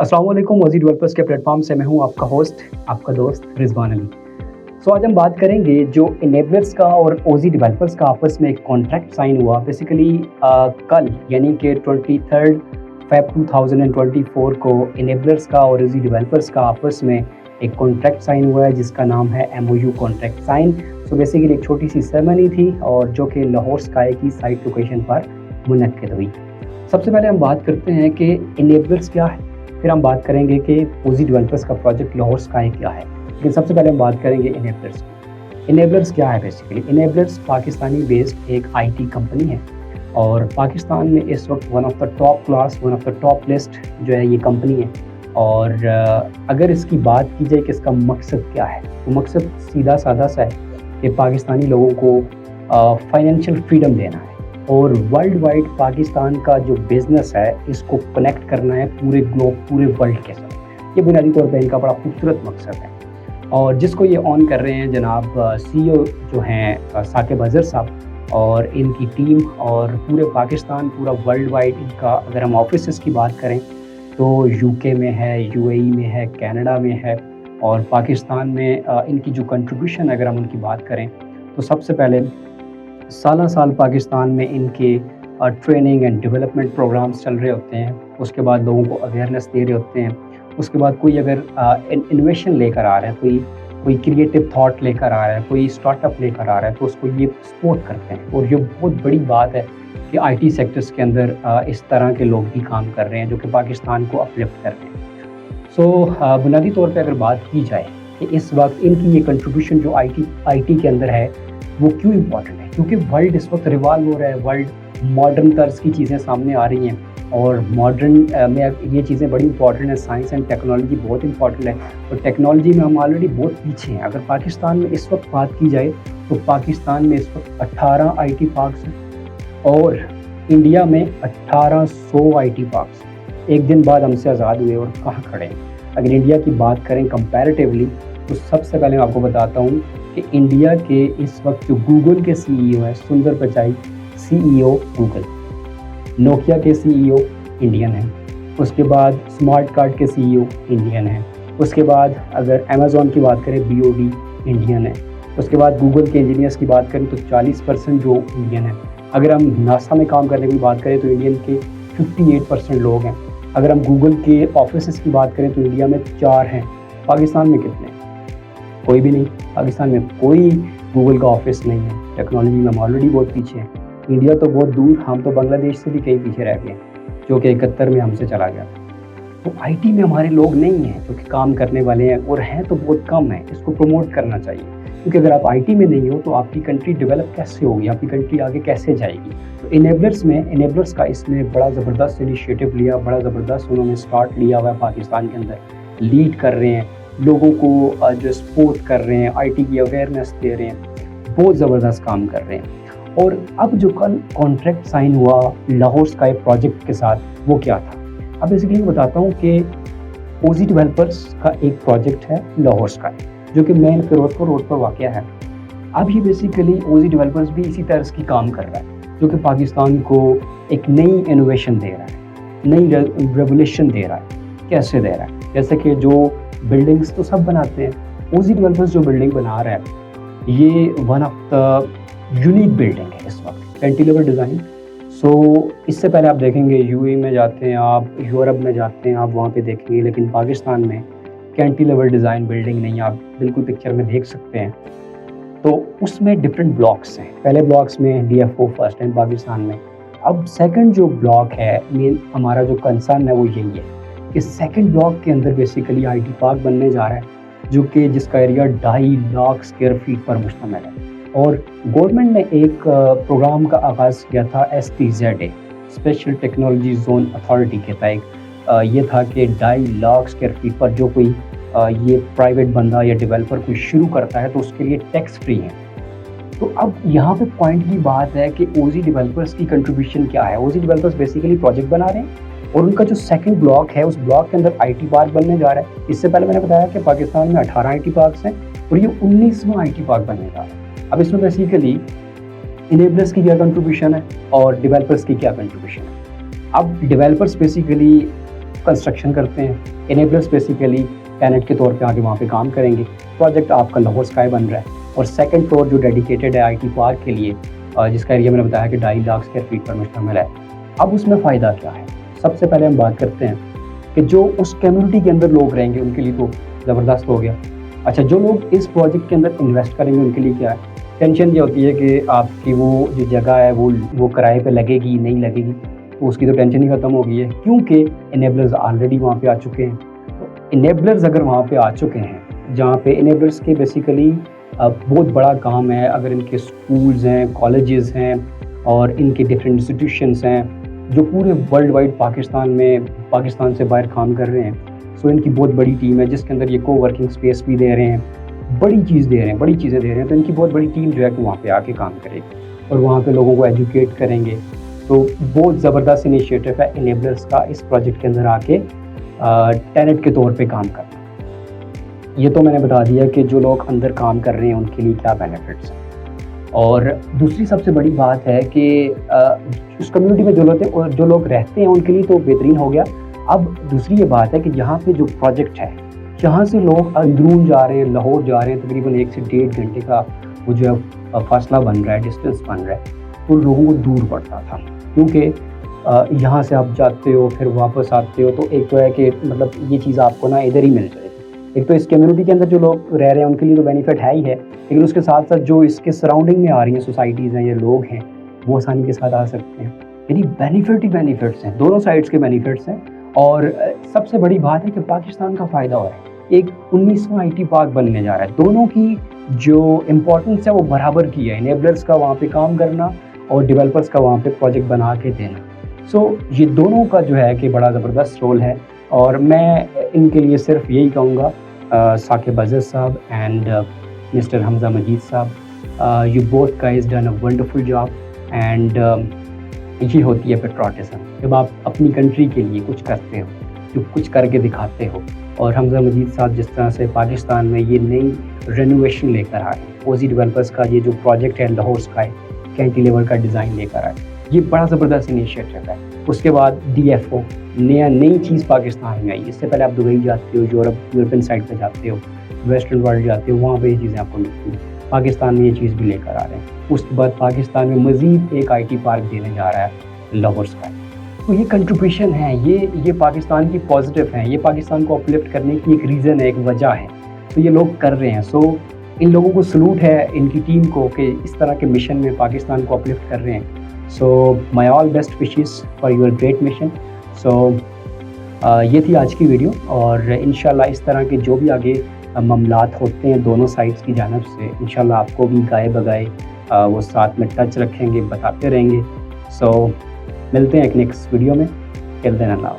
अस्सलाम वालेकुम। ओजी डेवलपर्स के प्लेटफॉर्म से मैं हूं आपका होस्ट, आपका दोस्त रिजवान अली। आज हम बात करेंगे जो इनेबलर्स का और ओजी डेवलपर्स का आपस में एक कॉन्ट्रैक्ट साइन हुआ बेसिकली कल, यानी कि 23 फेब 2024 को इनेबलर्स का और ओजी डेवलपर्स का आपस में एक कॉन्ट्रैक्ट साइन हुआ है जिसका नाम है MOU कॉन्ट्रैक्ट साइन। बेसिकली एक छोटी सी सेरेमनी थी और जो कि लाहौर स्काई की साइट लोकेशन पर मुनक्किद हुई। सबसे पहले हम बात करते हैं कि इनेबलर्स क्या है, फिर हम बात करेंगे कि ओजी डेवलपर्स का प्रोजेक्ट लाहौर स्काई क्या है, लेकिन सबसे पहले हम बात करेंगे इनेबलर्स की। इनेबलर्स क्या है बेसिकली? इनेबलर्स पाकिस्तानी बेस्ड एक IT कंपनी है और पाकिस्तान में इस वक्त one of the top list जो है ये कंपनी है। और अगर इसकी बात की जाए कि इसका मकसद क्या है, तो मकसद सीधा साधा सा है कि पाकिस्तानी लोगों को फाइनेंशियल फ्रीडम देना है और वर्ल्ड वाइड पाकिस्तान का जो बिज़नेस है इसको कनेक्ट करना है पूरे ग्लोब, पूरे वर्ल्ड के साथ। ये बुनियादी तौर पर इनका बड़ा खूबसूरत मकसद है और जिसको ये ऑन कर रहे हैं जनाब CEO जो हैं साकिब अज़हर साहब और इनकी टीम, और पूरे पाकिस्तान, पूरा वर्ल्ड वाइड इनका अगर हम ऑफिसेस की बात करें तो UK में है, UAE में है, कनाडा में है। और पाकिस्तान में इनकी जो कंट्रीब्यूशन अगर हम उनकी बात करें तो सबसे पहले साल पाकिस्तान में इनके ट्रेनिंग एंड डेवलपमेंट प्रोग्राम्स चल रहे होते हैं। उसके बाद लोगों को अवेयरनेस दे रहे होते हैं। उसके बाद कोई अगर इन्वेशन लेकर आ रहा है, कोई क्रिएटिव थॉट लेकर आ रहा है, कोई स्टार्टअप लेकर आ रहा है, तो उसको ये सपोर्ट करते हैं। और ये बहुत बड़ी बात है कि IT सेक्टर्स के अंदर इस तरह के लोग भी काम कर रहे हैं जो कि पाकिस्तान को अपलिफ्ट कर रहे हैं। बुनियादी तौर पे अगर बात की जाए कि इस वक्त इनकी ये कंट्रीब्यूशन जो IT के अंदर है वो क्यों इम्पॉर्टेंट है, क्योंकि वर्ल्ड इस वक्त रिवॉल्व हो रहा है। वर्ल्ड मॉडर्न तर्ज की चीज़ें सामने आ रही हैं और मॉडर्न में ये चीज़ें बड़ी इंपॉर्टेंट है। साइंस एंड टेक्नोलॉजी बहुत इंपॉर्टेंट है और टेक्नोलॉजी में हम ऑलरेडी बहुत पीछे हैं। अगर पाकिस्तान में इस वक्त बात की जाए तो पाकिस्तान में इस वक्त 18 IT पार्क्स हैं और इंडिया में 1800 IT पार्क्स। एक दिन बाद हमसे आज़ाद हुए और कहाँ खड़े हैं। अगर इंडिया की बात करें कंपैरेटिवली तो सबसे पहले मैं आपको बताता हूँ कि इंडिया के इस वक्त जो गूगल के CEO हैं, सुंदर पिचाई CEO गूगल, नोकिया के CEO इंडियन हैं, उसके बाद स्मार्ट कार्ड के CEO इंडियन हैं, उसके बाद अगर अमेज़ॉन की बात करें BOD इंडियन है, उसके बाद गूगल के इंजीनियर्स की बात करें तो 40% जो इंडियन है। अगर हम नासा में काम करने की बात करें तो इंडियन के 58% लोग हैं। अगर हम गूगल के ऑफिस की बात करें तो इंडिया में 4 हैं। पाकिस्तान में कितने? कोई भी नहीं। पाकिस्तान में कोई गूगल का ऑफिस नहीं है। टेक्नोलॉजी में हम ऑलरेडी बहुत पीछे हैं। इंडिया तो बहुत दूर, हम तो बांग्लादेश से भी कहीं पीछे रह गए जो कि 71 में हमसे चला गया। तो IT में हमारे लोग नहीं हैं जो कि काम करने वाले हैं, और हैं तो बहुत कम है। इसको प्रमोट करना चाहिए, क्योंकि अगर आप IT में नहीं हो तो आपकी कंट्री डेवलप कैसे होगी, आपकी कंट्री आगे कैसे जाएगी। तो इनेबलर्स का इसमें बड़ा ज़बरदस्त इनिशिएटिव लिया, बड़ा ज़बरदस्त उन्होंने स्टार्ट लिया हुआ है। पाकिस्तान के अंदर लीड कर रहे हैं, लोगों को जो सपोर्ट कर रहे हैं, IT की अवेयरनेस दे रहे हैं, बहुत ज़बरदस्त काम कर रहे हैं। और अब जो कल कॉन्ट्रैक्ट साइन हुआ लाहौर स्काई प्रोजेक्ट के साथ, वो क्या था? अब बेसिकली बताता हूँ कि ओजी डेवलपर्स का एक प्रोजेक्ट है लाहौर स्काई जो कि मेन फिरोजपुर रोड पर वाक़या है। अब ये बेसिकली ओजी डेवलपर्स भी इसी तरह की काम कर रहा है जो कि पाकिस्तान को एक नई इनोवेशन दे रहा है, नई रेवोल्यूशन दे रहा है। कैसे दे रहा है? जैसे कि जो बिल्डिंग्स तो सब बनाते हैं, ओजी डेवलपर्स जो बिल्डिंग बना रहा है ये one of the unique building है इस वक्त, कैंटिलीवर डिज़ाइन। इससे पहले आप देखेंगे UAE में जाते हैं आप, यूरोप में जाते हैं आप, वहाँ पे देखेंगे, लेकिन पाकिस्तान में कैंटिलीवर डिज़ाइन बिल्डिंग नहीं। आप बिल्कुल पिक्चर में देख सकते हैं। तो उसमें डिफरेंट ब्लॉक्स हैं। पहले ब्लॉक्स में DFO फर्स्ट टाइम पाकिस्तान में। अब सेकंड जो ब्लॉक है, मेन हमारा जो कंसर्न है वो यही है कि सेकंड ब्लॉक के अंदर बेसिकली IT पार्क बनने जा रहा है जो कि जिसका एरिया 2.5 लाख स्क्वायर फीट पर मुश्तमिल है। और गवर्नमेंट ने एक प्रोग्राम का आगाज़ किया था STZA, special technology zone authority के तहत। ये था कि 2.5 लाख स्क्वायर फीट पर जो कोई ये प्राइवेट बंदा या डेवलपर कोई शुरू करता है तो उसके लिए टैक्स फ्री है। तो अब यहाँ पे पॉइंट की बात है कि ओजी डेवलपर्स की कंट्रीब्यूशन क्या है। ओजी डेवलपर्स बेसिकली प्रोजेक्ट बना रहे हैं और उनका जो सेकंड ब्लॉक है उस ब्लॉक के अंदर IT पार्क बनने जा रहा है। इससे पहले मैंने बताया कि पाकिस्तान में 18 IT पार्क्स हैं और ये 19वां IT पार्क बनने जा रहा है। अब इसमें बेसिकली इनेबलर्स की क्या कंट्रीब्यूशन है और डेवलपर्स की क्या कंट्रीब्यूशन है। अब डेवलपर्स बेसिकली कंस्ट्रक्शन करते हैं, इनेबलर्स बेसिकली टेनेंट के तौर पे आके वहाँ पे काम करेंगे। प्रोजेक्ट आपका लाहौर स्काई बन रहा है और सेकंड फ्लोर जो डेडिकेटेड है IT पार्क के लिए, जिसका एरिया मैंने बताया कि 2.5 लाख स्क्वायर फीट पर मुश्तमिल है। अब उसमें फ़ायदा क्या है? सबसे पहले हम बात करते हैं कि जो उस कम्युनिटी के अंदर लोग रहेंगे उनके लिए तो ज़बरदस्त हो गया। अच्छा, जो लोग इस प्रोजेक्ट के अंदर इन्वेस्ट करेंगे उनके लिए क्या है? टेंशन ये होती है कि आपकी वो जो जगह है वो किराए पे लगेगी नहीं लगेगी, तो उसकी तो टेंशन ही ख़त्म हो गई है, क्योंकि इनेबलर्स ऑलरेडी वहाँ पे आ चुके हैं। तो इनेबलर्स अगर वहाँ पे आ चुके हैं, जहाँ पे इनेबलर्स के बेसिकली बहुत बड़ा काम है, अगर इनके स्कूल्स हैं, कॉलेजेस हैं और इनके डिफरेंट इंस्टीट्यूशंस हैं जो पूरे वर्ल्ड वाइड पाकिस्तान से बाहर काम कर रहे हैं। सो इनकी बहुत बड़ी टीम है जिसके अंदर ये कोवर्किंग स्पेस भी दे रहे हैं, बड़ी चीज़ें दे रहे हैं। तो इनकी बहुत बड़ी टीम जो है कि वहाँ पे आके काम करेगी और वहाँ पे लोगों को एजुकेट करेंगे। तो बहुत ज़बरदस्त इनिशिएटिव है इनेबलर्स का इस प्रोजेक्ट के अंदर आके टेनेंट के तौर पे काम करना। ये तो मैंने बता दिया कि जो लोग अंदर काम कर रहे हैं उनके लिए क्या बेनिफिट्स हैं। और दूसरी सबसे बड़ी बात है कि उस कम्युनिटी में जो लोग रहते हैं उनके लिए तो बेहतरीन हो गया। अब दूसरी ये बात है कि यहाँ पे जो प्रोजेक्ट है, यहाँ से लोग अंदरून जा रहे हैं, लाहौर जा रहे हैं, तकरीबन 1 से 1.5 घंटे का वो जो है फासला बन रहा है, डिस्टेंस बन रहा है, तो लोगों को दूर पड़ता था। क्योंकि यहाँ से आप जाते हो फिर वापस आते हो, तो एक तो है कि मतलब ये चीज़ आपको ना इधर ही मिल जाएगी। एक तो इस कम्युनिटी के अंदर जो लोग रह रहे हैं उनके लिए तो बेनिफिट है ही है, लेकिन उसके साथ साथ जो इसके सराउंडिंग में आ रही हैं सोसाइटीज़ हैं या लोग हैं वो आसानी के साथ आ सकते हैं। यानी बेनिफिट ही बेनिफिट्स हैं, दोनों साइड्स के बेनिफिट्स हैं। और सबसे बड़ी बात है कि पाकिस्तान का फ़ायदा हो रहा है, एक 19वां IT पार्क बनने जा रहा है। दोनों की जो इम्पोर्टेंस है वो बराबर की है, इनेबलर्स का वहाँ पे काम करना और डेवलपर्स का वहाँ पे प्रोजेक्ट बना के देना। सो ये दोनों का जो है कि बड़ा ज़बरदस्त रोल है और मैं इनके लिए सिर्फ यही कहूँगा, साकिब अज़ीज़ साहब एंड मिस्टर हमजा मजीद साहब, you both guys done a wonderful job. And ये होती है पेट्रोटिज्म, जब आप अपनी कंट्री के लिए कुछ करते हो, जो कुछ करके दिखाते हो। और हमजा मजीद साहब जिस तरह से पाकिस्तान में ये नई रेनोवेशन लेकर आए, ओजी डेवलपर्स का ये जो प्रोजेक्ट है लाहौर स्काई कैंटिलीवर का डिज़ाइन लेकर आए, ये बड़ा ज़बरदस्त इनिशिएटिव है। उसके बाद DFO नई चीज़ पाकिस्तान में आई। इससे पहले आप दुबई जाते हो, यूरोपियन साइड पे जाते हो, वेस्टर्न वर्ल्ड जाते हो, वहाँ पे ये चीज़ें आपको मिलती हैं। पाकिस्तान में ये चीज़ भी लेकर आ रहे हैं। उसके बाद पाकिस्तान में मज़ीद एक IT पार्क देने जा रहा है लाहौर स्काई। तो ये कंट्रीब्यूशन है, ये पाकिस्तान की पॉजिटिव है, ये पाकिस्तान को अपलिफ्ट करने की एक रीज़न है, एक वजह है। तो ये लोग कर रहे हैं। सो इन लोगों को सलूट है, इनकी टीम को, कि इस तरह के मिशन में पाकिस्तान को अपलिफ्ट कर रहे हैं। So my all best wishes for your great mission. So ये थी आज की वीडियो और इंशाल्लाह इस तरह के जो भी आगे मामलात होते हैं दोनों साइड्स की जानिब से, इंशाल्लाह आपको भी गाए बगाए वो साथ में टच रखेंगे, बताते रहेंगे। सो मिलते हैं एक नेक्स्ट वीडियो में। टिल देन अल्लाह।